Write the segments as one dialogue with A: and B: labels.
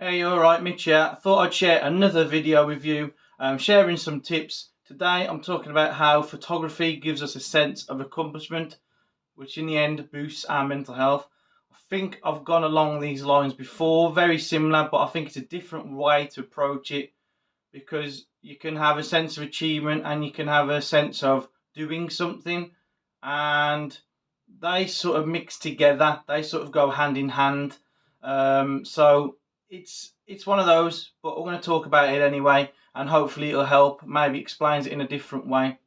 A: Hey, you alright, Mitch here. I thought I'd share another video with you, sharing some tips. Today I'm talking about how photography gives us a sense of accomplishment, which in the end boosts our mental health. I think I've gone along these lines before, very similar, but I think it's a different way to approach it because you can have a sense of achievement and you can have a sense of doing something, and they sort of mix together, they sort of go hand in hand. So it's one of those, but we're going to talk about it anyway, and hopefully it'll help. Maybe explains it in a different way.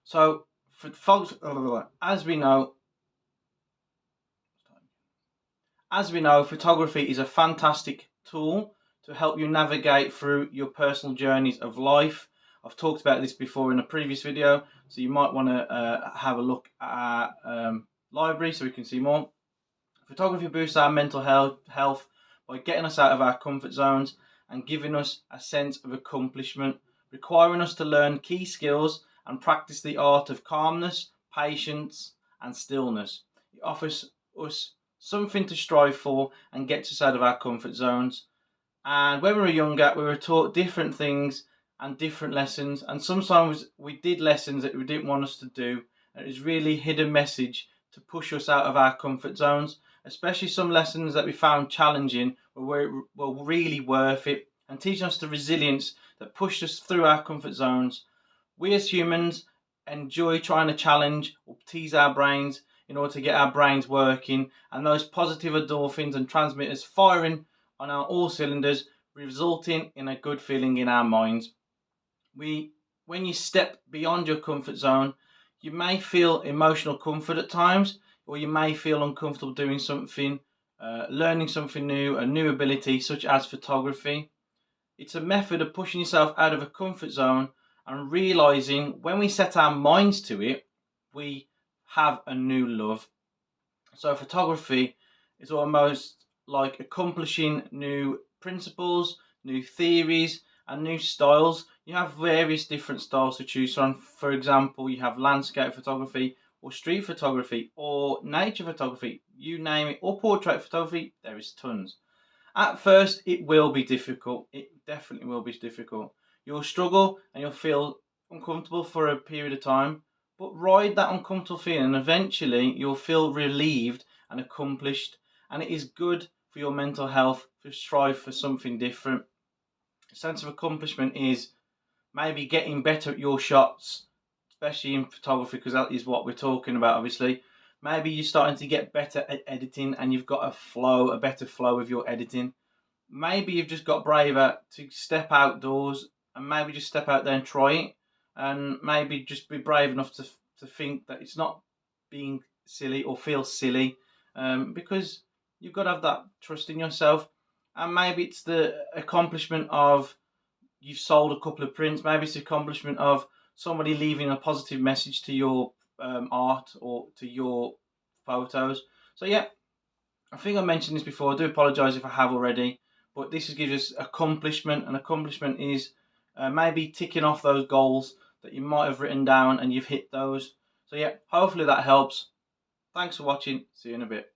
A: So, for folks, as we know, photography is a fantastic tool to help you navigate through your personal journeys of life. I've talked about this before in a previous video, so you might want to have a look at our library so we can see more. Photography boosts our mental health by getting us out of our comfort zones and giving us a sense of accomplishment, requiring us to learn key skills and practice the art of calmness, patience, and stillness. It offers us something to strive for and gets us out of our comfort zones. And when we were younger, we were taught different things and different lessons, and sometimes we did lessons that we didn't want us to do, and it was really hidden message to push us out of our comfort zones, especially some lessons that we found challenging were really worth it and teaching us the resilience that pushed us through our comfort zones. We as humans enjoy trying to challenge or tease our brains in order to get our brains working, and those positive endorphins and transmitters firing on our all cylinders, resulting in a good feeling in our minds. When you step beyond your comfort zone, you may feel emotional comfort at times, or you may feel uncomfortable doing something, learning something new, a new ability such as photography. It's a method of pushing yourself out of a comfort zone and realizing when we set our minds to it, we have a new love. So photography is almost like accomplishing new principles, new theories, and new styles. You have various different styles to choose from. For example, you have landscape photography, or street photography, or nature photography, you name it, or portrait photography. There is tons. At first, it will be difficult. It definitely will be difficult. You'll struggle and you'll feel uncomfortable for a period of time, but ride that uncomfortable feeling, and eventually you'll feel relieved and accomplished. And it is good for your mental health to strive for something different. A sense of accomplishment is maybe getting better at your shots, especially in photography, because that is what we're talking about, obviously. Maybe you're starting to get better at editing and you've got a better flow with your editing. Maybe you've just got braver to step outdoors and maybe just step out there and try it. And maybe just be brave enough to think that it's not being silly or feel silly, because you've got to have that trust in yourself. And maybe it's the accomplishment of you've sold a couple of prints. Maybe it's the accomplishment of somebody leaving a positive message to your art or to your photos. So yeah, I think I mentioned this before. I do apologise if I have already, but this gives us accomplishment. And accomplishment is maybe ticking off those goals that you might have written down and you've hit those. So yeah, hopefully that helps. Thanks for watching. See you in a bit.